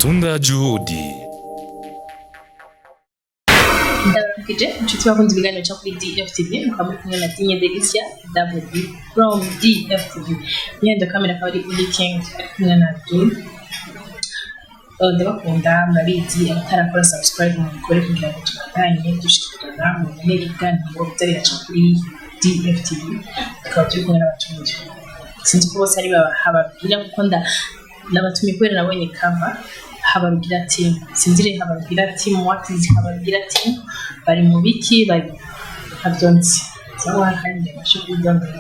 Tunda Juhudi. Ndabaramukije inshuti bakunze ibiganiro cyo kuri DFTV mukaba muri kumwe na Dinye Delicia WD from DFTV. Yenda kamera akaba ari Uli King kumwe na Abdul. Ndabakunda murabizi abatarakora subscribe mu gukora kugira ngo tubandanye dushikirana mu biganiro bitari cyo kuri DFTV. Tukaba turi kumwe n'abatumire. Sinzi ko bose ari hababwira kuko n'abatumire kubera nabonye cover habarugira team sinzire habarugira team watizi habarugira team bari mu biki bari habyonzi sawa kandi basho kudondora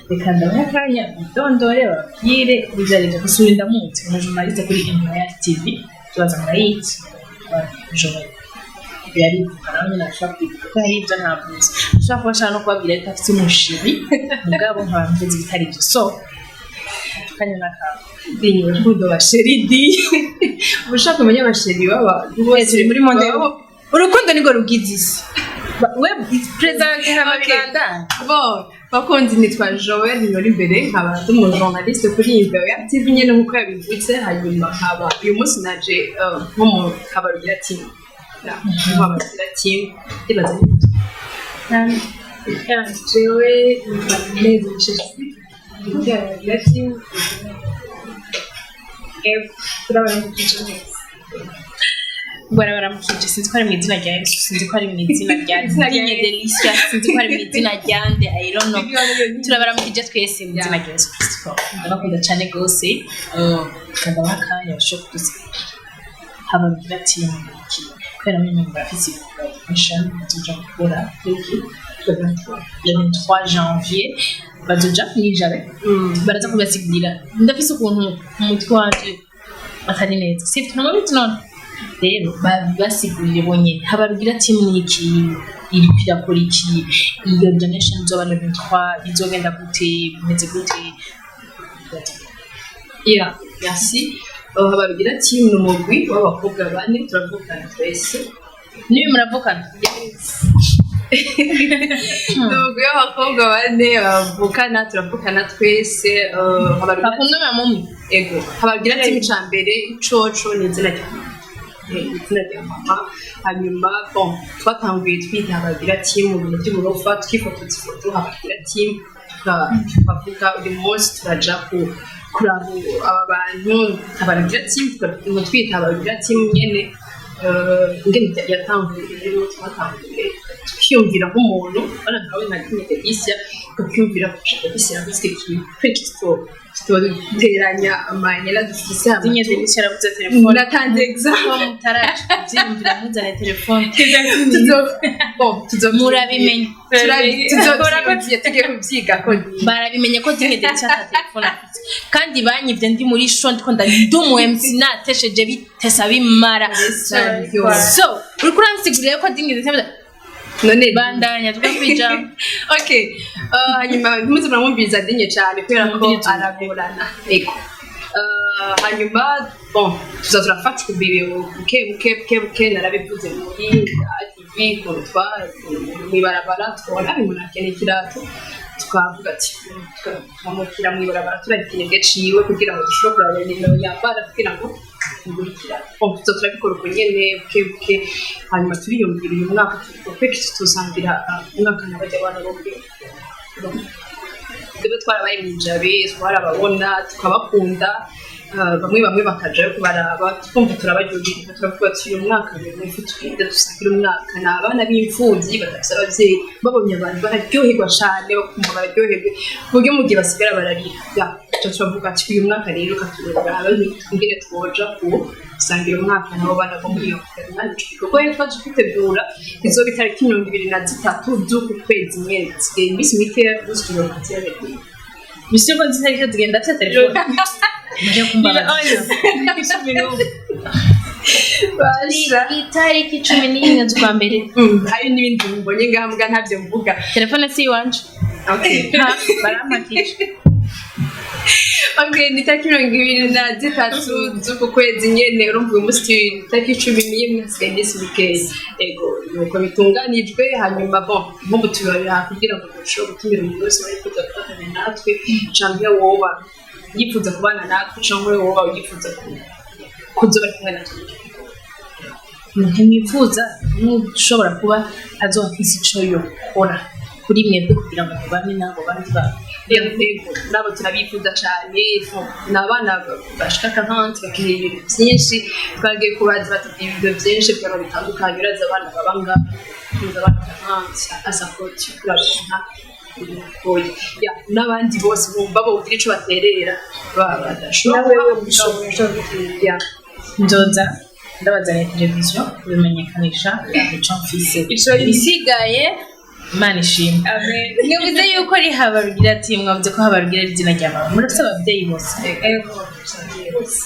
reka ndabakanya dondore babwire bizareje gusubira ndamutse mu journaliste kuri Empire TV tubaza murayiti bajoye yari karanye na shapi ko hari ibyo ntavuze ushaka kubashaka no kubabwira ko afite umushibi mugabo nkabamvuze bitari byo so kanyana ka dinyo nkudo basheridi ubushaka kumenya abasheri baba turi muri monde urukundo niko rugizisi web present habaganda bo bakunzi nitwa Joel nori imbere nkaba ndi journaliste kuri Empire TV nyene nkuko yabivutse hanyuma nkaba uyu munsi naje nko mu kabarugira team kabarugira team ibaza jewe neza chelsea kabarugira team barabaramukije sinzi ko ari mu izina rya Yesu sinzi ko ari mu izina rya Dinye Delicia sinzi ko ari mu izina rya nde I don't know turabaramukije twese mu izina rya Yesu Kristo ndabakunda cyane gose kandi abakanya bashobora kudusa habarugira team kubera mimi mbarafisi mission tuja gukora le 23 janvier bazoja nijare baraza kubasigurira ndafise ukuntu umutwe wanje atari neza sifite n'amabitu none rero basigurire bonyene habarugira team niki iri kuyakora iki iyo donation zo bana 23 bizogenda gute bimeze gute merci habarugira team n'umugwi w'abakobwa bane turavukana twese niyo muravukana Nubwo y'abakobwa bane bavukana turavukana twese habarugira bakunda mama ego habarugira team icambere icoco n'izina rya mama hanyuma bon twatanguye twita habarugira team mu bintu by'uburofa twifotoza ifoto habarugira team tukavuga uyu munsi turaja kuraba aba bantu habarugira team twita habarugira team nyene ngene yatanguye rero twatanguye kwiyumvira nk'umuntu bana nkawe nka Dinye Delicia kwiyumvira gushaka gushyira muri stikito tuteranya amanyela dufise Dinye Delicia aravuze telefone natanze example mutaraje byiyumvira muzana telefone murabimenye tuzokora ko tugiye kubyiga ko barabimenye ko Dinye Delicia ata telefone afite kandi banyivye ndi muri show ndiko ndadumu MC natesheje bitesa bimara so uriko uransiguriye ko Dinye Delicia none bandanya tukapija okay hanyuma muze muramwumviriza Dinye cyane kubera ko aragorana ego hanyuma bon tuzafata kubibe buke narabivuze muri TV kurutwa mwibarabara twona bimunakene kirato tukavuga ati tukamukira mwibarabara turagiye ciwe kugira ngo dushobore kuraba nino yambara kugira ngo ngurikira turabikora uko nyene buke hanyuma turiyumvira uyu mwaka tusangira umwaka n'abajya abana bombi twarabaye mwinjabe twarababona tukabakunda bamwe bakaja kubaraba twumva turabaryohera turavuga ati uyu mwaka rero twinde dusangira umwaka n'abana b'imfuvyi badafite abavyeyi babonye abantu bararyoherwa cyane bakumva bararyoherwa kuburyo mu gihe basigara bararira turavuga ati uyu mwaka rero katureba ngire twoja gusangira umwaka nabo bana bo muri iyo kanya kuko twaje kwitegura izo bitariki 23 z'uku kwezi nyene iminsi mike y'uzuye kutiyabere Misiko nzitari kugenda afite telefone Muje kumbara Basha itariki 11 z'ukwa mbere hari n'ibindi mbonye ngambwa ntavyo mvuga telefone si wanje okay baramakije Okay, nitariki 23 z'uku kwezi nyene urumva uyu munsi itariki 11 zigende sibikeye ego nuko bitunganijwe hanyuma bon mpamvu tubabira kugira ngo dushobore gutumira umuntu wese bari kuza gufatanya natwe canke woba yifuza kubana natwe canke woba yifuza kuzoba kumwe na twe ntimwifuza n'ushobora kuba azofise ico yokora kuri mwebwe kugira ngo mubane nabo bandi bantu yego nabo turabifuza cyane n'abana bashaka kandi bakeneye ibintu byinshi twagiye kubaza batubwira ibintu byinshi byaba bitandukanye uraza abana babanga kuza kandi asapoti kurabona ya n'abandi bose bumva bogira ico baterera badashobora ya ndoza ndabazaniye televiziyo kubimenyekanisha ico mfise ico ibisigaye Imana ishimwe amen ngivuze yuko ari Habarugira team mwavuze ko Habarugira ari izina rya mama murafite ababyeyi bose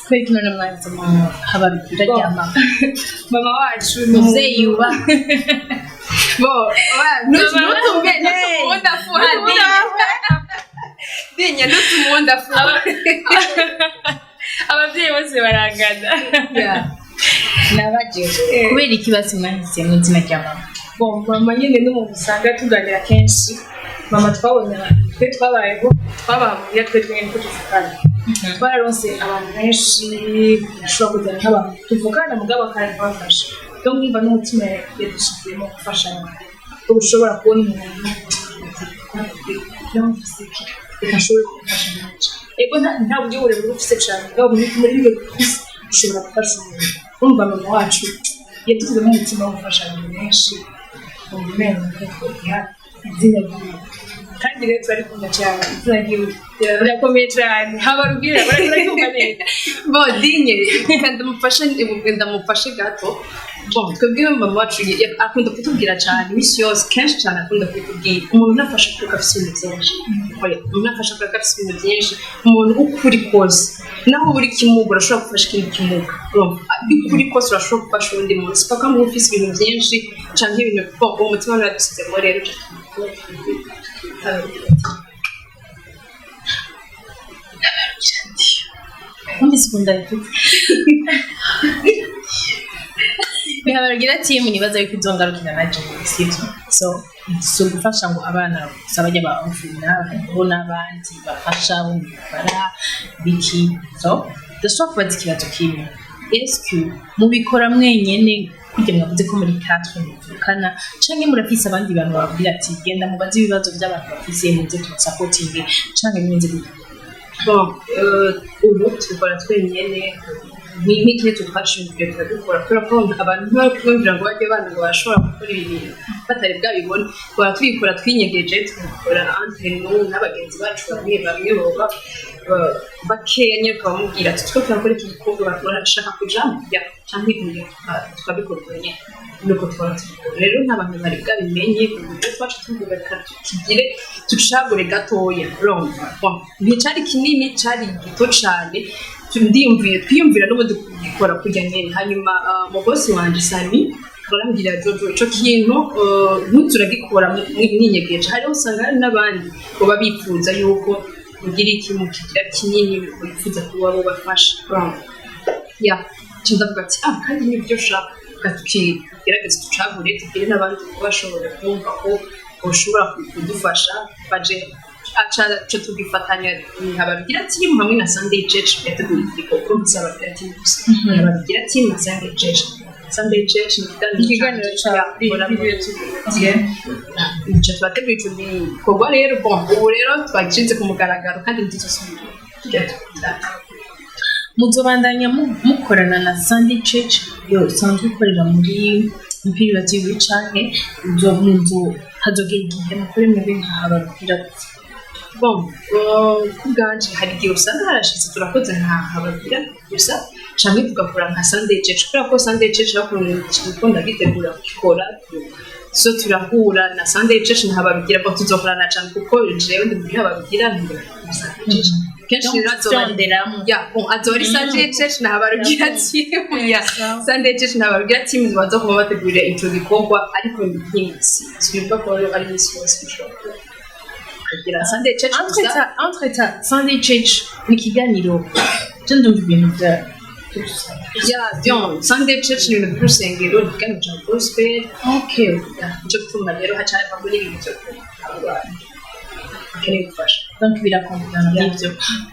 kweri kino namwanze mu Habarugira rya mama wacu muvyeyi yuba bo nutumbe nutumunda fuhadi dinya nutumunda fuhadi ababyeyi bose barangana nabaje kubera ikibazo mwahise mu izina rya mama mama nyine n'umuntu usanga tuganira kenshi mama twabonye twe twabayeho twabahamuriye twe twene ko tuvukana twararonse abantu benshi bashobora kujyana nk'abantu tuvukana mugabo kandi bafasha donc nimba n'umutima yadushizemo gufashanya ushobora kubona umuntu ashobora gufasha ego nta buryo burebure ufise cyane mugabo muri byo ushobora gufasha umuntu urumva mama wacu yatuzemo umutima wo gufasha abantu benshi kandi rero twari kumva cyane izina ry'iwe rirakomeye cyane Habarugira barakumva neza bo dinye kandi ndamufashe gato bo twebwe mama wacu akunda kutubwira cyane imisi yose kenshi cyane akunda kutubwira umuntu nafasha kuko afite ibintu byinshi umuntu nafasha kuko afite ibintu byinshi umuntu ukuri kose naho buri kimuga urashobora gufasha ikindi kimuga ukuri kose urashobora gufasha undi muntu sipaka mu ufise ibintu byinshi cyangwa ibintu uwo mutima waradusizemo rero Umbisikunda ifite Habarugira team nibaza yuko izongarukira na sivyo so gufasha ngo abana sabajya bafuna bo n'abandi bafasha bo bara biki so ndashobora kubaza ikibazo kimwe esque mubikora mwenyene kujya mwavuze ko muri 4 muvukana canke murafise abandi bantu babwira ati genda mubaze ibibazo by'abantu bafise muze supporting canke bimenze ubu tubikora twenyene n'ikindi twashinzwe dukora ko abantu ntibakubwira ngo bajye bana ngo bashobora gukora ibintu batari bwabibone twabikora twinyegeje tubikora anteno n'abagenzi bacu bamwe baba bakeya nyine bamubwira ati twe turakora iki gikorwa barashaka kujamo cyangwa ibintu twabikora nyine nuko twabikora rero n'abantu bari bwabimenye uburyo twacu tuvuga kigire tucagure gatoya urumva nticari kinini cari gito cane twiyumvira n'ubundi kubikora kujya nyine hanyuma mu bosi wanje Sami barambwira Jojo ico kintu ntuzuragikora mwinyegeje hariho usanga hari n'abandi baba bifuza yuko ugira ikintu kigira kinini wifuza kuba bo bafasha ya ndavuga ati kandi nibyo ushaka tukigerageza tucagure tugire n'abandi bashobora kumva ko ushobora kudufasha baje acha tugifatanya Habarugira team hamwe na Sunday Church yateguye igikorwa cy'Habarugira team Habarugira team na Sunday Church ikiganiro icyo twateguye icyo gikorwa rero ubu rero twagishinze ku mugaragaro kandi ntituzosubira muzobandanya mukorana na Sunday Church yo sanzwe ikorera muri imperial TV canke hazogera igihe mukore mwebwe nka Habarugira kubwanje hari igihe usanga harashitse turakoze nka Habarugira gusa canke tugakora nka Sunday Church kubera ko Sunday Church bakunda gitegura gukora so turahura na Sunday Church na Habarugira ko tuzokorana cyane kuko jewe ndi Habarugira ndi kenshi razonderamo azori Sunday Church na Habarugira team Sunday Church na Habarugira team bazokuba bategurira ico gikorwa ariko ntinyisi sibwa ko ari isosi bishobora Sunday Church entre Sunday Church ni kiganiro je ndumva ibintu bya Sunday Church ni urusengero rugana cyane gospel okay cyo gutuma rero hacane muri ibintu cyo keneye gufasha donc birakombana n'ibyo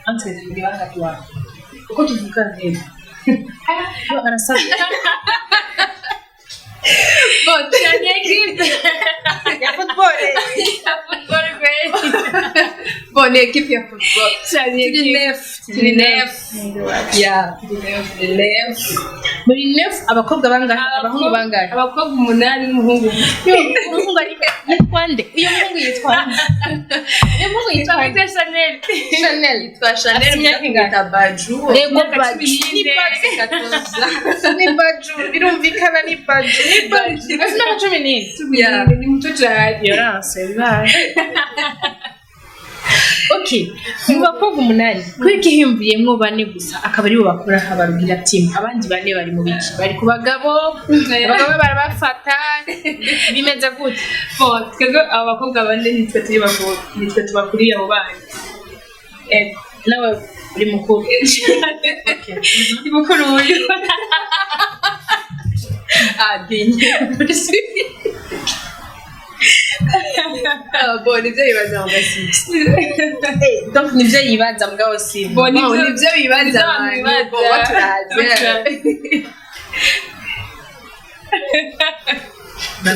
entre ibanga byawe uko tuvuga rero arasabye Bon, cyane equipe ya football great. Bon, equipe ya football. Cyane equipe. Turi nef. Yeah, turi nef. muri nef abakobwa bangahe abahungu bangahe Abakobwa 8 n'umuhungu. umuhungu ari yitwa nde uyo muhungu yitwa uyo muhungu yitwa Chanel. Yitwa Chanel. Afite imyaka ingana? Baju. Ego Baju ni Baju ni Baju birumvikana ni Baju ni Baju asina 10 Yeah, ni muto cyane. yorase bibaye okay mu bakobwa 8 kuri kihimviyemo 4 gusa akaba ari bo bakora habarugira team abandi 4 bari mu biki bari ku bagabo abagabo barabafata bimeze gute Bon, twebwe abakobwa bane nitwe turi bakuru. Nitwe tubakuriye abo bana. nawe uri mukuru Okay. Ni mukuru uyu. Dinye. Bon, nibyo bibaza mu gasizi. donc nivyo yibaza mugabo si Bon, nibyo bibaza. Bon, waturaze.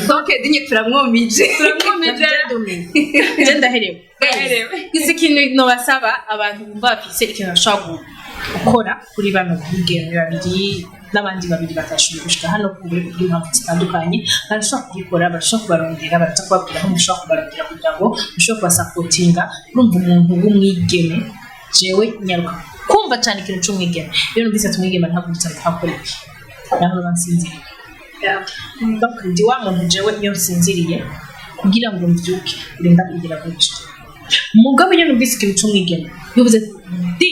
Donc, dinye turamwumije. je ndaherewe izi kintu no basaba abantu bumva bafise ikintu bashobora gukora kuri bano bigeme babiri n'abandi babiri batashoboye gushika hano kuri impamvu zitandukanye barashobora kubikora barashobora kubarondera baraza kubabwira aho mushobora kubarondera kugira ngo mushobore kubasapotinga urumva umuntu w'umwigeme jewe nyaruka kumva cyane ikintu c'umwigeme iyo numvise tumwigeme ntabwo bitari hakora naho bansinziriye donc ndi wa muntu jewe iyo nsinziriye kugira ngo mbyuke urinda kugira gutyo mugabo iyo numvise ikintu c'umwigeme yuvuze di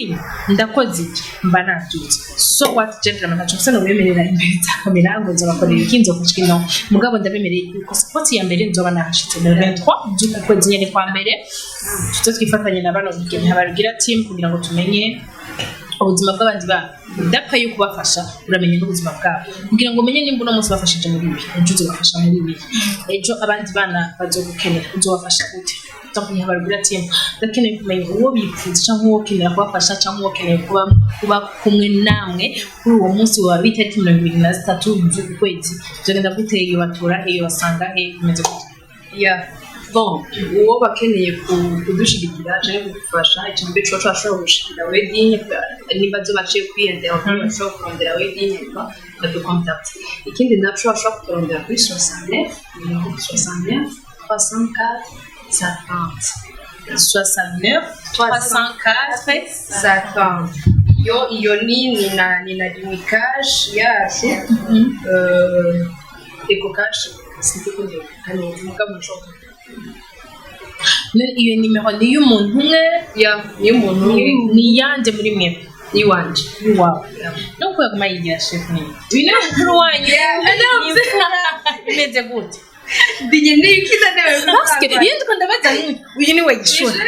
ndakoze mba nabyutse so what gentleman ntaco se nobemerera imbere za kamera ngo nzobakorera ikinzo kushikino mugabo ndabemereye ko support ya mbere nzoba nahashitse le 23 z'ukwezi nyene kwa mbere tuzo twifatanye na bano bigeme habarugira team kugira ngo tumenye ubuzima bw'abandi bana ndapfa yo kubafasha uramenye n'ubuzima bwabo kugira ngo umenye nimba uno munsi bafashije muri ibi ejo uzobafasha muri ibi ejo abandi bana bazogukenera uzobafasha gute donc habarugira team ndakeneye kumenya uwo bipfuza cyangwa uwo kenera kubafasha cyangwa uwo keneye kuba kumwe namwe kuri uwo munsi wa bitariki 23 z'ukwezi tugenda guteye batura iyo basanga imeze gute Yeah. Bon, uwo bakeneye kudushigikira cyangwa kudufasha ikintu cyo twashobora gushikira wedding niba baciye kwiyendera bashobora kurondera wedding bado contact ikindi naco bashobora kurondera kuri 69 304 69 304 iyo ni na Dimikash yacu eko cash sinikundi kandi mugabo nshobora iyo nimero ni y'umuntu umwe y'umuntu ni yanje muri mwe iwanje wow no kwaguma yigira chef ni bino mukuru wanyu imeze gute dinye nikita nawe parce que yindi ko ndabaza uyu ni we gishura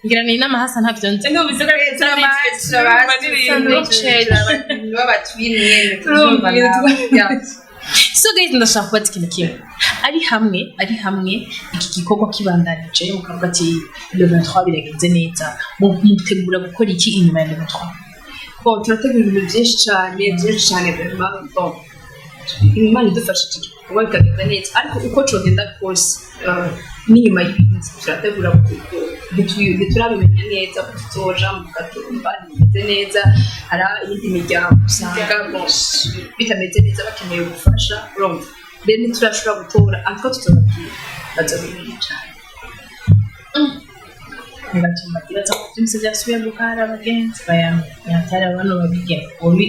ngira ni nama hasa ntavyo nzi ngo bisoka so guys ndashaka kubaza ikintu kimwe ari hamwe iki gikorwa kibandanije mukavuga ati le 23 biragenze neza mutegura gukora iki inyuma ya le 23 bon turategura ibintu byinshi cyane bon Imana idufashije kuba bikagenda neza ariko uko cogenda kose n'inyuma y'ibintu turategura biturabimenya neza tuzoja mu gatumba bimeze neza hari iyindi miryango usanga bitameze neza bakeneye gufasha urumva rero ntiturashobora gutora ariko tuzobabwira bazobimenya cyane ngatumbagira za byose byasubiye gukara abagenzi bayatara abantu babigena obi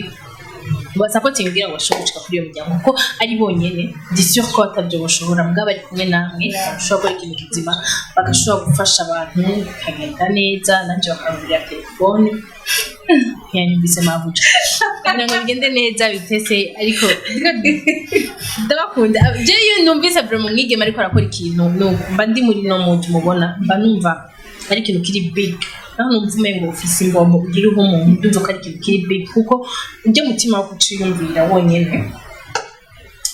basapoting ngira ngo bashobora gushika kuri iyo miryango kuko ari bonyene ndi sûr ko atabyo bashobora mugabo ari kumwe namwe bashobora gukora ikintu kizima bagashobora gufasha abantu kagenda neza nanje bakarubira telefone yanyumvise mavuja kugira ngo bigende neza bitese ariko ndabakunda je iyo numvise vraiment mwigema ariko arakora ikintu mba ndi muri no muntu mubona mba numva ari ikintu kiri big naho numva umengo ufise imbombo ugiriho umuntu ndumva ko ari ikintu kiri big kuko ujye mutima wo kuciyumvira wonyene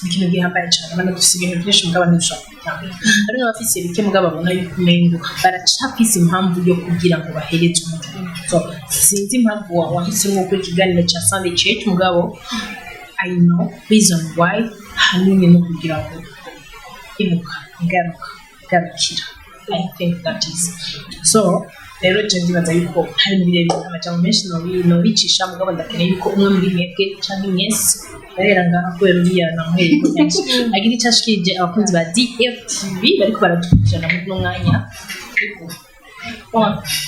ikintu gihambaye cyane abana dufise ibintu byinshi mugabo ntibishobora kubitanga ari n'abafise bike mugabo babona yuko umengo baracafise impamvu yo kugira ngo bahereze umuntu so sinzi impamvu wahisemo kuri ikiganiro cya Sunday Church mugabo I know reason why hanini no kugira ngo imuka garukira I think that is so rero je ndibaza yuko hari birebire amajambo menshi no bicisha mugabo ndakeneye yuko umwe muri mwebwe cyangwa mwese rero ngaha kwera uriya na mwere ko cyane agira icyashikije abakunzi ba DFTV bariko baradukurikirana muri no mwanya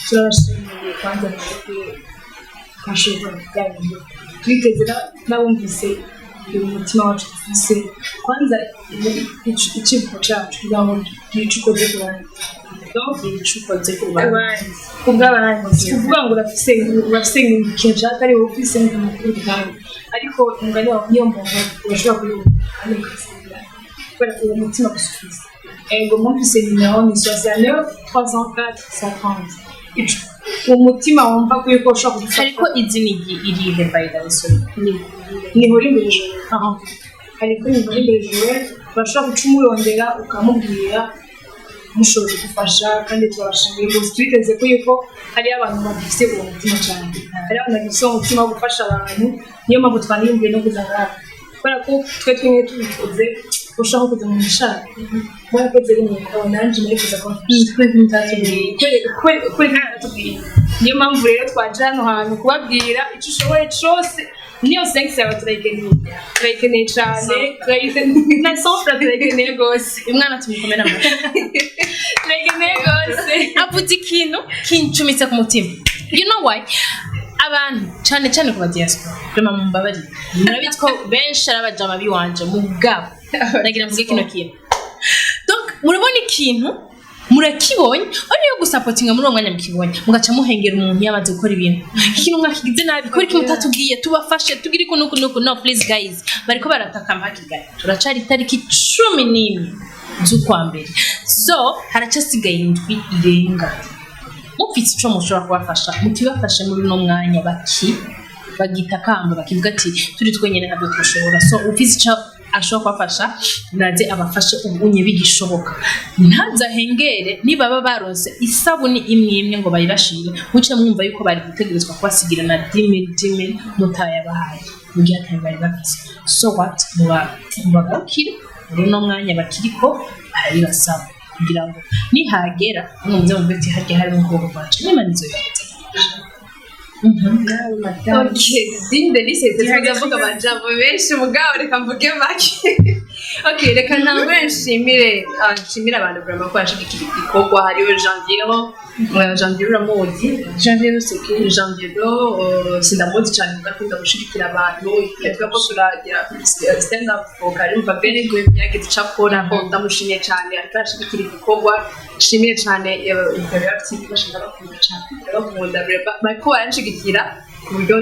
turabashimiye kwanza twashobora kuganira twitezera n'abumvise umutima wacu ufise kwanza ikivugo cyacu kugira ngo gicukoze ku bandi gicukoze ku bandi kuvuga ngo urafise ikintu ushaka ari wowe ufise nk'umukuru kandi ariko umugani wawe niyo mbongo urashobora kuyumva kubera uwo mutima gusa ufise ego mwumvise nimero ni 69 304 50 umutima wumva ko yuko ushobora gufata ariko izina irihe by the way ni hori imbere ariko ni hori imbere bashobora guca umurondera ukamubwira mushoboye gufasha kandi turabashimiye gusa twiteze ko yuko hari abantu bafite uwo mutima cyane hari abantu bafite umutima wo gufasha abantu niyo mpamvu twaniyumviye no kuza ngaha kubera ko twe twimwe tubikoze ushaka kuza mu mishaka mwakoze rimwe nanjye muri kuza ko kuri natubwiye niyo mpamvu rero twaje hano hantu kubabwira icyo ushoboye cyose niyo sense yawe turayikeneye cyane na sofra turayikeneye rwose umwana tumukomera mu turayikeneye rwose avuze ikintu kincumitse ku mutima you know why abantu cyane ku diaspora prema mumbabari murabitko benshi arabajama biwanje mugabo nagira mvuge kino kintu donc murabona ikintu murakibonye ariyo gusapotinga muri umwanya mukibonye mugaca muhengera umuntu yamaze gukora ibintu ikintu mwakigize nabi kuri kimwe tatubwiye tubafashe tugire ko nuko no please guys bariko barataka mpakigana turacari tariki 11 z'ukwa mbere so haracasigaye indwi irenga mufite ico mushobora kubafasha mukibafashe muri no mwanya bagita kamba bakivuga ati turi twenyene ntabwo twashobora so ufite ico ashobora kubafasha naze abafashe ubunye bigishoboka ntazahengere nibaba baronse isabuni imwe ngo bayibashire muce mwumva yuko bari gutegerezwa kubasigira na 10 mutaya bahaye mu gihe atari bari bafise so what mubagakira muri no mwanya bakiriko ari basaba kugira ngo nihagera mwumve mu beti hajye hari ngo bacu nimanizo yawe Okay, dinde lise tuvuga amajambo benshi mugabo reka mvuge make. Okay, reka ntangwe nshimire abantu vraiment ko yashigikira igikorwa hariyo Janvier Ramodi, Janvier Ruseke, Janvier sindamuzi cyane ndakunda gushigikira abantu, yavuga ko turagira stand up for Karim Babere ngo yagize cyakora ko ndamushimye cyane arashigikira igikorwa. Shimire cyane interactive bashaka bakunda cyane bakunda bariko barashigikira kuburyo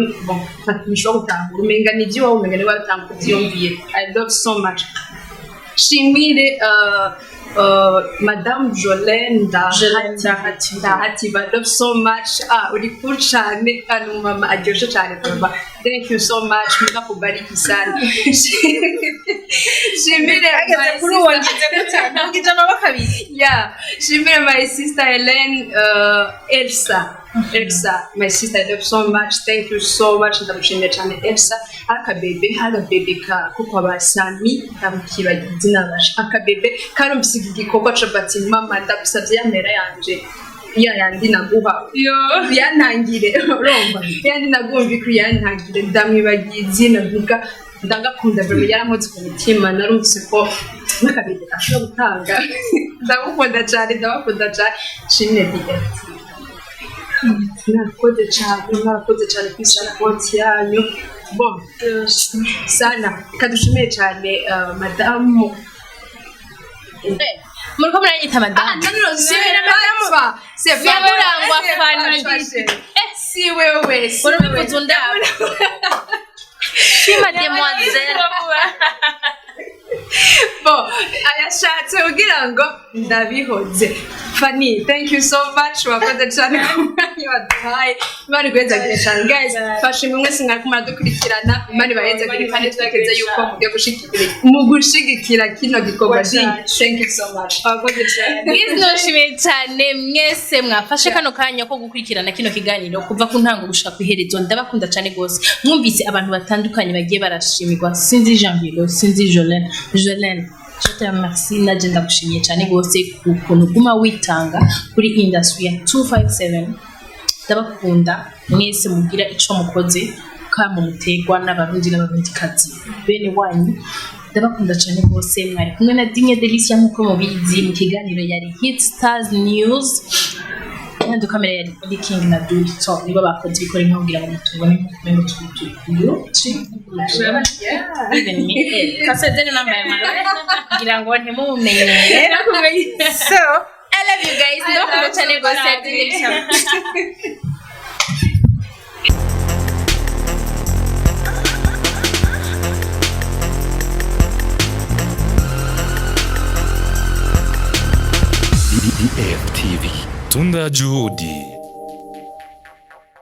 bishobora gutangura umenga n'ibyo wowe umenga niba batanga kubyiyumviye. I love so much. Shimire Madame Jolene Ndahati, I love so much. Uri cool cyane kandi mama aryoshe cyane baba. Thank you so much. Muga kubariki sana. Shimire Shimire my sister Helen Elsa, my sister, I love so much. Thank you so much. Ndamushimira cyane Elsa. Akabebe ka kuko abasami ndamukiba dinabasha. Akabebe karumbisiga igikorwa c'abati mama ndabisavye yamera yanje. Yandi naguha. Yantangire urumva. Yandi nagumvi ku yantangire ndamwibagiye navuga ndagakunda bebe yaramutse ku mutima narumvise ko nakabebe ashobora gutanga. Ndagukunda cyane shimire DFT. Mwakoze cyane kwisana konti yanyu. Bon, sana kadushimiye cyane madamu. Muriko muranyita madamu. Si burangwa fani. Si wewe. Urabivuze ndabo. Si mademoiselle. Bon, ayashatse kugira ngo ndabihoze. Fanny, thank you so much. Wakoze cyane kumwanya waduhaye. Imana igwezagire cyane. Guys, fashe mwe mwese mwakumara dukurikirana. Imana ibahezagire kandi twekeze yuko mu gushigikira kino gikorwa cyane. Thank you so much. Wakoze cyane. Nishimiye cyane mwese mwafashe kano kanya ko gukurikirana kino kiganiro kuva ku ntango gushika ku iherezo. Ndabakunda cyane gose. Mwumvise abantu batandukanye bagiye barashimirwa. Sinzi Jean-Pierre, sinzi Jolene. Je te remercie naje ndagushimiye cyane gose kukuntu guma witanga kuri industry ya 257. Ndabakunda mwese mugira ico mukoze kama mutegwa n'abarundi n'ababindikazi bene wanyu. Ndabakunda cyane gose mwari kumwe na Digne Delicia nkuko mubizi mu kiganiro yari Hit Stars News. Kandi kamera yari King na Dully so niba bakoze bikora nkubwira ngo mutubone mu tuyo kasedene nambaye ngira ngo ntimumenyere so I love you guys ndabakunda cyane gose DFTV Tunda Juhudi.